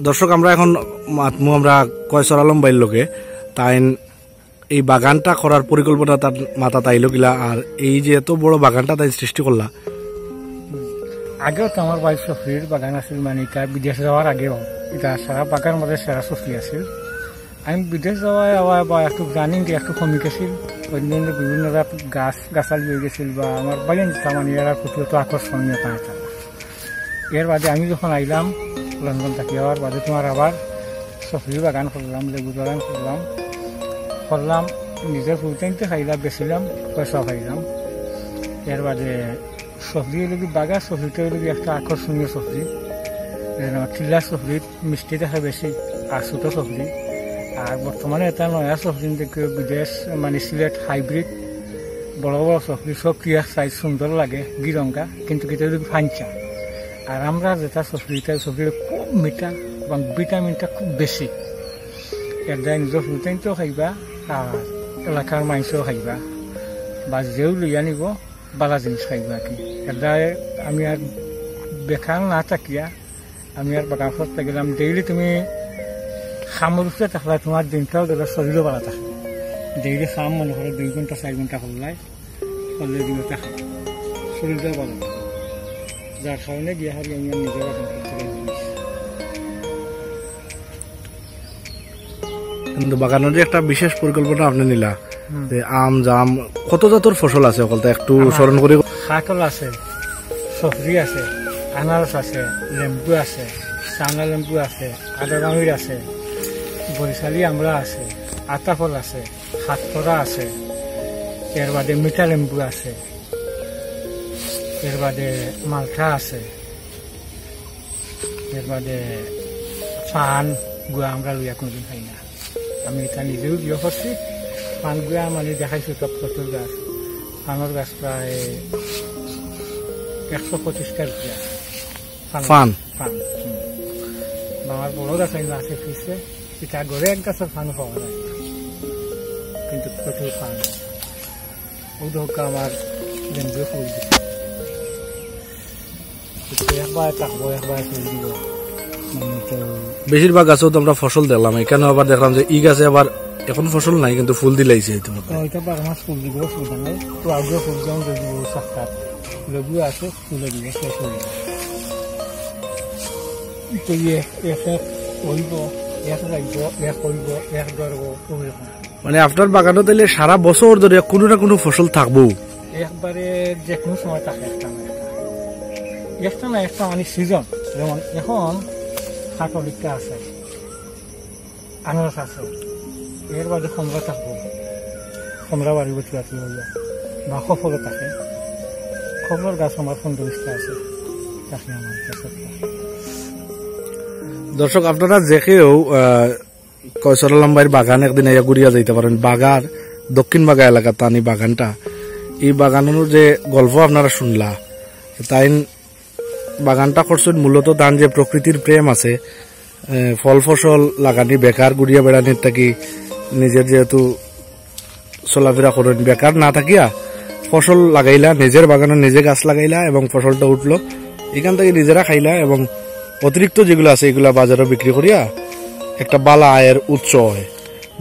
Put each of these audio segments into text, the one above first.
দর্শক আমরা এখন মাতমু আমরা কয়সর আলম বাইর লোকে তাই এই বাগানটা করার পরিকল্পনা তার মাথা তাইল কিলা আর এই যে এত বড় বাগানটা তাই সৃষ্টি করলা। আগেও তো আমার বাড়ির সফরির বাগান আছিল, মানে এটা বিদেশ যাওয়ার আগেও এটা সারা বাগান মধ্যে সেরা সফরি আছিল। আমি বিদেশ যাওয়ায় আবার বা একটু জানি যে একটু কমি গেছিল, অন্যান্য বিভিন্ন গাছ গাছালি হয়ে গেছিল বা আমার বাগান যেতাম মানে এর প্রতি অত আকর্ষণীয়তা এটা। এর বাদে আমি যখন আইলাম লন্ডন থাকি হওয়ার বাদে তোমার আবার সফরির বাগান করলাম, লেবু বাগান করলাম নিজের ফুলটাইনতে খাইলাম, বেছিলাম, পয়সা খাইলাম। এর বাদে সবজি হলো বাগান, সবজিটা হলো একটা আকর্ষণীয় সবজি। টিলা সবজি মিষ্টি দেখা বেশি আর ছোটো সবজি। আর বর্তমানে এটা নয়া সবজি দেখে বিদেশ মানে সিলেট হাইব্রিড বড় বড় সবজি, সব ক্রিয়া সাইজ সুন্দর লাগে গিরঙ্গা, কিন্তু এটা যদি ফাঞ্চা। আর আমরা যেটা সবজিটা সবজিটা খুব মিঠা এবং ভিটামিনটা খুব বেশি। এর দ্বারা নিজের ফুলটাইনতেও খাইবা আর এলাকার মানুষও খাইবা বা যেও লইয়া নিব বালা জিনিস খাইবা আর কি। এর দ্বারা আমি আর বেকার না থাকিয়া আমি আর বাগান করতে গেলাম। ডেইলি তুমি খামর উঠতে থাকলে তোমার দিনটাও ধরো শরীরও ভালো থাকে। ডেইলি খাম মনে করে 2 ঘন্টা 4 ঘন্টা করলাই করলে দিনটা খাই শরীরটাও ভালো থাকে। যার কারণে গিয়ে হারি আমি নিজের বাগান করতে গেলাম। কিন্তু বাগানের যে একটা বিশেষ পরিকল্পনা আপনি নিলা, যে আম জাম কত জাতের ফসল আছে ওখানে একটু স্মরণ করে। কাকল আছে, সফরি আছে, আনারস আছে, লেম্বু আছে, চানা লেম্বু আছে, আদারামির আছে, বরিশালি আমড়া আছে, আতাফল আছে, হাতকরা আছে, এর বাদে মিঠা লেম্বু আছে, এর বাদে মালটা আছে, এর বাদে ফান গুয়া আমরা লইয়া কোনোদিন খাই না। আমি এটা নিজেও বিয়ে করছি। ফান গুয়া মানে দেখাইছো সব প্রচুর গাছ, ফানের গাছ প্রায় 125টা রুপিয়া ফান। আমার বড় গাছ আছে ফিসে, এটা গড়ে এক গাছের ফান পাওয়া যায়, কিন্তু প্রচুর ফান। ওদকা আমার লেম্বু ফুল দিচ্ছে, একবার থাকবো একবার ফুল দিব। বেশিরভাগ গাছেও তো আমরা ফসল দেখলাম, এখানে আবার দেখলাম যে ই গাছে আবার এখন ফসল নাই কিন্তু ফুল দিলাইছে। ফুল দিব, ফুল নাই তো আগে ফুল যেমন সাক্ষাৎ লেবু আছে, ফুলে দিব শেষ হয়ে যাবে। মানে আপনার বাগানে তাইলে সারা বছর ধরে কোনো না কোনো ফসল থাকবো একবারে যে কোনো সময় থাকে। একটা না একটা মানে সিজন, যেমন এখন কাকলিকা আছে, আনারস আছে, এর বাদে কমলা থাকবো, কমলা বাড়ি বসে আছে বা সফলে থাকে। কমলার গাছ আমার 15টা আছে, থাকে আমার কাছে। দর্শক আপনারা দেখেও কয়সর আলম ভাইয়ের বাগান একদিন আইয়া ঘুরিয়া যাইতে পারেন। বাগার দক্ষিণ বাগা এলাকা তানি বাগানটা, এই বাগানের যে গল্প আপনারা শুনলা, তাই বাগানটা করছেন মূলত তান যে প্রকৃতির প্রেম আছে, ফল ফসল লাগানি বেকার ঘুরিয়া বেড়ানির থাকি নিজের যেহেতু চলাফেরা করেন, বেকার না থাকিয়া ফসল লাগাইলা, নিজের বাগানে নিজে গাছ লাগাইলা এবং ফসলটা উঠলো, এখান থেকে নিজেরা খাইলা এবং অতিরিক্ত যেগুলো আছে এগুলা বাজারে বিক্রি করিয়া একটা বালা আয়ের উৎস হয়।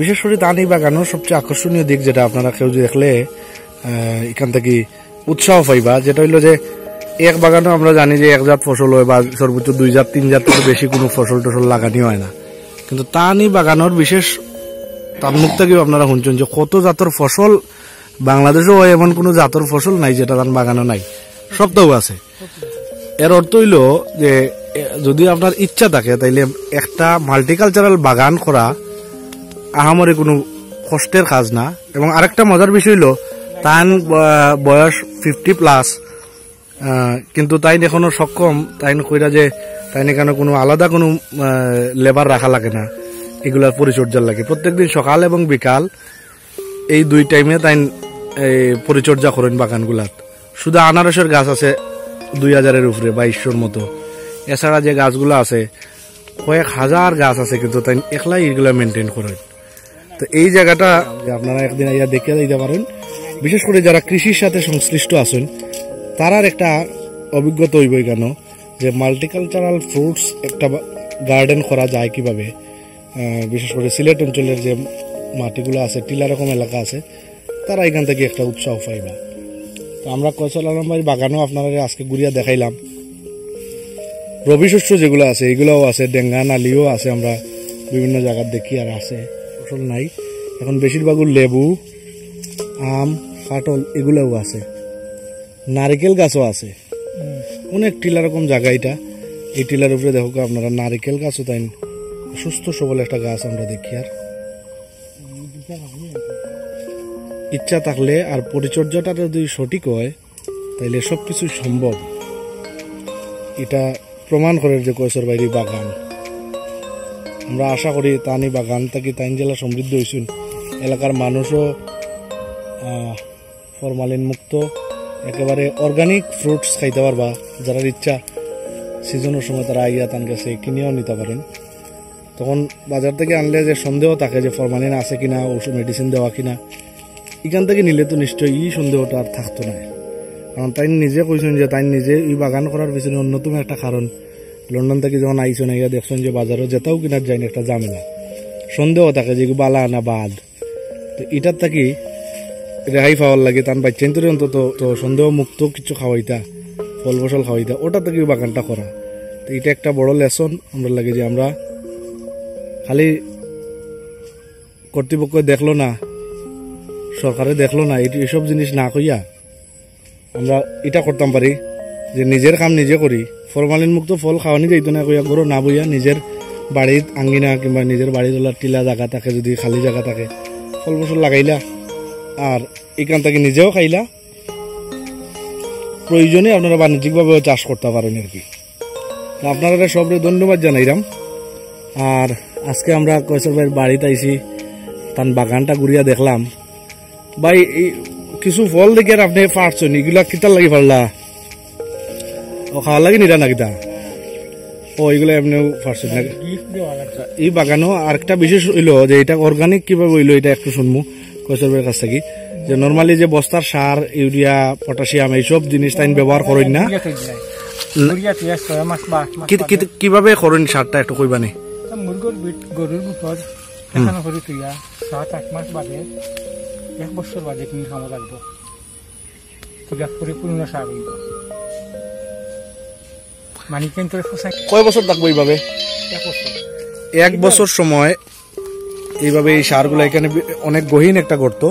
বিশেষ করে তানি বাগানের সবচেয়ে আকর্ষণীয় দিক যেটা আপনারা কেউ দেখলে এখান থেকে উৎসাহ পাইবা, যেটা হইলো যে এক বাগানে আমরা জানি যে 1 জাত ফসল হয় বা সর্বোচ্চ 2 জাত 3 জাত থেকে বেশি কোনো ফসল টসল লাগানি হয় না। কিন্তু তানি বাগানের বিশেষ তার মুখ থেকেও আপনারা শুনছেন যে কত জাতের ফসল বাংলাদেশেও হয়, এমন কোনো জাতের ফসল নাই যেটা তার বাগানে নাই, সবটাও আছে। এর অর্থ হইল যে যদি আপনার ইচ্ছা থাকে তাইলে একটা মাল্টিকালচারাল বাগান করা আহামরি কোনো কষ্টের কাজ না। এবং আরেকটা মজার বিষয় হইল তার বয়স 50+, কিন্তু তাই এখনো সক্ষম, তাই কইরা যে তাই এখানে কোনো আলাদা কোনো লেবার রাখা লাগে না, এগুলার পরিচর্যার লাগে। প্রত্যেকদিন সকাল এবং বিকাল এই 2 টাইমে তাই পরিচর্যা করেন বাগানগুলাত। শুধু আনারসের গাছ আছে 2000-এর উপরে, 2200-র মতো। এছাড়া যে গাছগুলো আছে কয়েক হাজার গাছ আছে, কিন্তু তাই একলাই এগুলা মেনটেন করেন। তো এই জায়গাটা আপনারা একদিন আইয়া দেখে দিতে পারেন। বিশেষ করে যারা কৃষির সাথে সংশ্লিষ্ট আছেন তারার একটা অভিজ্ঞতা হইব কেন যে মাল্টিকালচারাল ফ্রুটস একটা গার্ডেন করা যায় কিভাবে, বিশেষ করে সিলেট অঞ্চলের যে মাটিগুলো আছে, টিলা রকম এলাকা আছে, তারা এখান থেকে একটা উৎসাহ পাইবা। তো আমরা কয়সল আলম ভাই বাগানও আপনারা আজকে ঘুরিয়া দেখাইলাম। রবি শস্য যেগুলো আছে এগুলোও আছে, ডেঙ্গা নালিও আছে, আমরা বিভিন্ন জায়গার দেখি আর আছে, ফসল নাই এখন বেশিরভাগ। লেবু, আম, কাঁঠাল এগুলোও আছে, নারিকেল গাছও আছে, অনেক টিলা রকম জায়গা এটা। এই টিলার উপরে দেখো আপনারা নারিকেল গাছও তাই সুস্থ সবল একটা গাছ আমরা দেখি। আর ইচ্ছা থাকলে আর পরিচর্যাটা যদি সঠিক হয় তাইলে সবকিছু সম্ভব। এটা প্রমাণ করে যে কৈশোর বাইরি বাগান। আমরা আশা করি তানি বাগান থেকে তাইন জেলা সমৃদ্ধ হয়েছুন, এলাকার মানুষও ফরমালিন মুক্ত একেবারে অর্গানিক ফ্রুটস খাইতে পারবা। যারা ইচ্ছা সিজনের সময় তারা আইয়া তান কাছে কিনেও নিতে পারেন। তখন বাজার থেকে আনলে যে সন্দেহ থাকে যে ফরমালিন আছে কিনা, ওষুধ মেডিসিন দেওয়া কিনা, এখান থেকে নিলে তো নিশ্চয়ই এই সন্দেহটা আর থাকতো না। কারণ তাই নিজে কইছেন যে তাই নিজে এই বাগান করার পিছনে অন্যতম একটা কারণ, লন্ডন থেকে যখন আইসেন আইয়া দেখছেন যে বাজারে যেটাও কিনার যায়নি একটা ঝামেলা, সন্দেহ থাকে যে বালা না বাদ। তো এটার থাকি রেহাই পাওয়ার লাগে তার বাচ্চান্তরে অন্তত তো সন্দেহ মুক্ত কিছু খাওয়াইতা, ফল ফসল খাওয়াইতা, ওটা থেকে বাগানটা করা। তো এটা একটা বড় লেসন আমরা লাগে যে আমরা খালি কর্তৃপক্ষ দেখলো না, সরকারে দেখলো না, এইসব জিনিস না কইয়া আমরা এটা করতাম পারি যে নিজের কাম নিজে করি। ফরমালিন মুক্ত ফল খাওয়ানি যাইতো না কইয়া গরো না বইয়া নিজের বাড়ির আঙ্গিনা কিংবা নিজের বাড়ির ওলার টিলা জায়গা থাকে, যদি খালি জায়গা থাকে ফল ফসল লাগাইলা আর এখান থেকে নিজেও খাইলা, প্রয়োজনে আপনারা বাণিজ্যিকভাবে চাষ করতে পারেন আর কি। আপনারা সবরে ধন্যবাদ জানাইলাম। আর আজকে আমরা কৈশোর ভাইয়ের বাড়িতে আইছি, তার বাগানটা ঘুরিয়া দেখলাম। ভাই কিছু ফল দেখে আর আপনি পারছেন, এগুলা কিতার লাগি পারলা? ও খাওয়ার লাগে নিরা না কিতা? ও এগুলো এমনিও পারছেন না? এই বাগানও আরেকটা বিশেষ হইলো যে এটা অর্গানিক কিভাবে হইলো এটা একটু শুনবো কৈশোর ভাইয়ের কাছ থেকে। যে নর্মালি যে বস্তার সার, ইউরিয়া, পটাশিয়াম এইসব জিনিস তাই ব্যবহার করেন না, কিভাবে করেন সারটা একটু কইবানি? গরুর ভিতর এখানে করে তুইয়া 7-8 মাস বাদে 1 বছর বাদে কিনে খাওয়া লাগবে, পরিপূর্ণ সার হইব। মানে কিন্তু কয় বছর থাকবো এইভাবে? 1 বছর সময় এইভাবে এই সারগুলা। এখানে অনেক গহীন একটা গর্ত,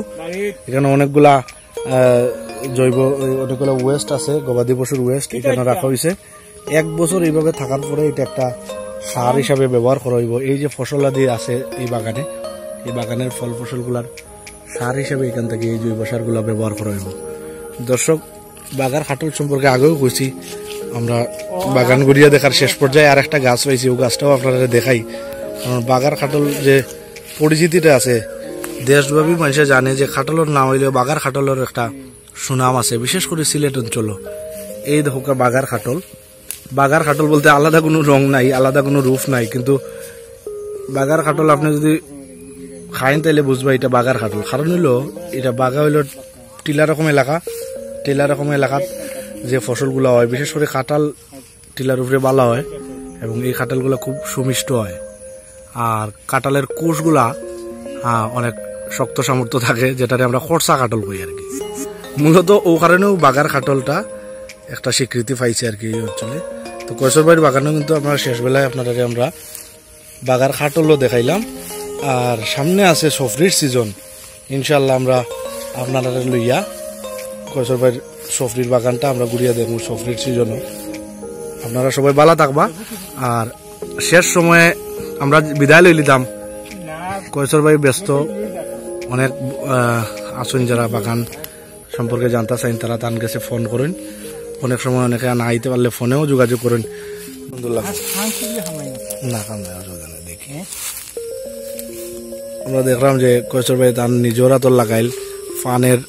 এখানে অনেকগুলা জৈব অনেকগুলা ওয়েস্ট আছে, গবাদি পশুর ওয়েস্ট এখানে রাখা হয়েছে। 1 বছর এইভাবে থাকার পরে এটা একটা সার হিসাবে ব্যবহার করা হইব। এই যে ফসলাদি আছে এই বাগানে, এই বাগানের ফল ফসলগুলার সার হিসাবে এখান থেকে এই জৈব সারগুলা ব্যবহার করা হইব। দর্শক, বাগার খাটল সম্পর্কে আগেও কইছি, আমরা বাগান ঘুরিয়া দেখার শেষ পর্যায়ে আর একটা গাছ পাইছি, ও গাছটাও আপনারা দেখাই। কারণ বাগার খাটল যে পরিচিতিটা আছে, দেশব্যাপী মানুষে জানে যে খাটলের নাম হইলেও বাগার খাটলের একটা সুনাম আছে, বিশেষ করে সিলেট অঞ্চল। এই দেখো বাগার খাটল। বাগার খাটল বলতে আলাদা কোনো রং নাই, আলাদা কোনো রূপ নাই, কিন্তু বাগার খাটল আপনি যদি খাইন তাইলে বুঝবা এটা বাগার খাটল। কারণ হইলো এটা বাগা হইল টিলা রকম এলাকা, টিলা রকম এলাকাত যে ফসলগুলো হয়, বিশেষ করে কাঁঠাল টিলার উপরে বালা হয় এবং এই কাঁঠালগুলো খুব সুমিষ্ট হয়। আর কাঁঠালের কোষগুলা অনেক শক্ত সামর্থ্য থাকে, যেটারে আমরা খরচা কাঁঠাল কই আর কি। মূলত ও কারণেও বাগার খাটলটা একটা স্বীকৃতি পাইছে আর কি এই অঞ্চলে। তো কৈশোর ভাইয়ের বাগানেও কিন্তু আপনারা শেষ বেলায় আপনারা আমরা বাগার খাটলও দেখাইলাম। আর সামনে আছে সফরির সিজন, ইনশাল্লাহ আমরা আপনারা লইয়া কৈশোর ভাইয়ের সফরির বাগানটা আমরা ঘুরিয়া দেখব সফরির সিজনও। আপনারা সবাই ভালো থাকবা। আর শেষ সময়ে আমরা বিদায় লই লিতাম। কৈশোর ভাই ব্যস্ত, অনেক আসুন যারা বাগান সম্পর্কে জানতে চাইন তারা তার কাছে ফোন করেন। অনেক সময় অনেকে না আইতে পারলে ফোনেও যোগাযোগ করেন। দেখি আমরা দেখলাম যে কৈশোর ভাই তার নিজেরা তো লাগাইল ফানের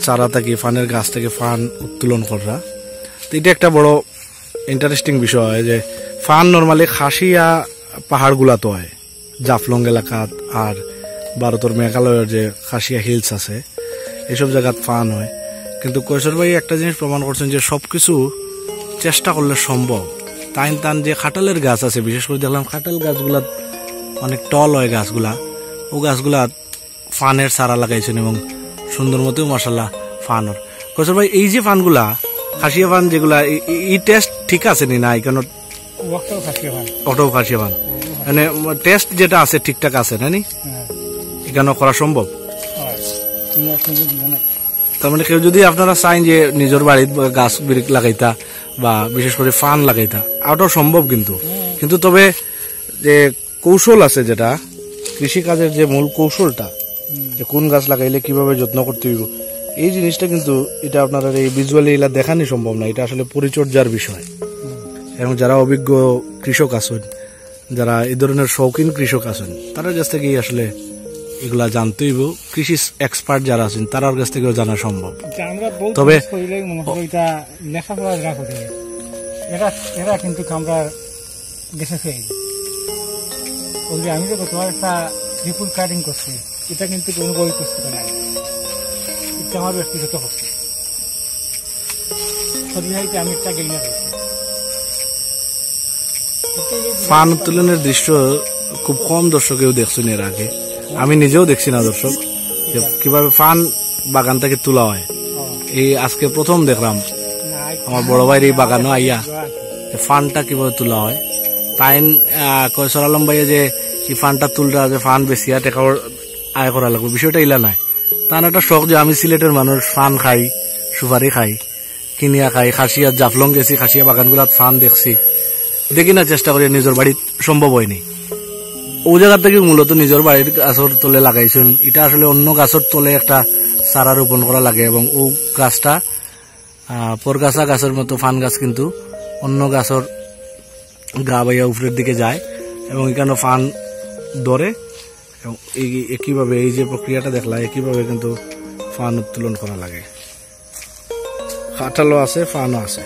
চারা থেকে, ফানের গাছ থেকে ফান উত্তোলন করা। তো এটা একটা বড় ইন্টারেস্টিং বিষয় যে ফান নর্মালি খাসিয়া পাহাড়গুলা তো হয় জাফলং এলাকাত, আর ভারতের মেঘালয়ের যে খাসিয়া হিলস আছে এইসব জায়গাত ফান হয়। কিন্তু কৈশোর ভাই একটা জিনিস প্রমাণ করছেন যে সবকিছু চেষ্টা করলে সম্ভব। টান যে খাটালের গাছ আছে, বিশেষ করে দেখলাম খাটাল গাছগুলা অনেক টল হয় গাছগুলা, ও গাছগুলা ফানের চারা লাগাইছেন এবং সুন্দর মতো মাশাআল্লাহ ফানর। কৈশোর ভাই এই যে ফানগুলা খাসিয়া ফান যেগুলা এই টেস্ট ঠিক আছে নি না? এখানে অটো খাসিয়া ফান মানে টেস্ট যেটা আছে ঠিকঠাক আছে না নি? এখানে করা সম্ভব? তার মানে কেউ যদি আপনারা চাইন যে নিজের বাড়ির গাছ লাগাইতা বা বিশেষ করে ফান লাগাইতা, ওটাও সম্ভব কিন্তু তবে যে কৌশল আছে, যেটা কৃষিকাজের যে মূল কৌশলটা, যে কোন গাছ লাগাইলে কিভাবে যত্ন করতে হইব, এই জিনিসটা কিন্তু এটা আপনারা এই ভিজুয়ালি এলা দেখানি সম্ভব না। এটা আসলে পরিচর্যার বিষয় এবং যারা অভিজ্ঞ কৃষক আছেন, যারা এই ধরনের শৌখিন কৃষক আছেন, তাদের কাছ থেকে আসলে এগুলা জানতে হইব। কৃষি এক্সপার্ট যারা আছেন তার কাছ থেকেও জানা সম্ভব। তবে এরা কিন্তু আমরা দেখেছি, আমি যে তোমার একটা রিপোর্ট কাটিং করছি, এটা কিন্তু কোনো বই করতে নাই, এটা আমার ব্যক্তিগত হচ্ছে। আমি একটা গেইনা পেয়েছি। ফান উত্তোলনের দৃশ্য খুব কম দর্শকেও দেখছেন এর আগে, আমি নিজেও দেখছি না দর্শক, কিভাবে ফান বাগান থেকে তোলা হয়। এই আজকে প্রথম দেখলাম আমার বড় ভাইয়ের এই বাগানও আইয়া ফানটা কিভাবে তোলা হয়। তাই কৈশোর আলম ভাইয়া যে এই ফানটা তুলটা যে ফান বেশিয়া টাকা আয় করা লাগবে, বিষয়টা ইলা নাই। তার একটা শখ যে আমি সিলেটের মানুষ, ফান খাই, সুপারি খাই, কিনিয়া খাই, খাসিয়া জাফলং গেছি, খাসিয়া বাগানগুলাত ফান দেখছি, দেখি না চেষ্টা করি, নিজের বাড়ির সম্ভব হয়নি। ও জায়গা থেকে মূলত নিজের বাড়ির গাছের তলে লাগাইছেন। এটা আসলে অন্য গাছের তলে একটা চারা রোপণ করা লাগে এবং ও গাছটা পরগাছা গাছের মতো ফান গাছ কিন্তু অন্য গাছের গা বাইয়া উপরের দিকে যায় এবং এখানে ফান ধরে এবং একইভাবে এই যে প্রক্রিয়াটা দেখলা একইভাবে কিন্তু ফান উত্তোলন করা লাগে। কাঁঠালও আছে, ফানও আছে।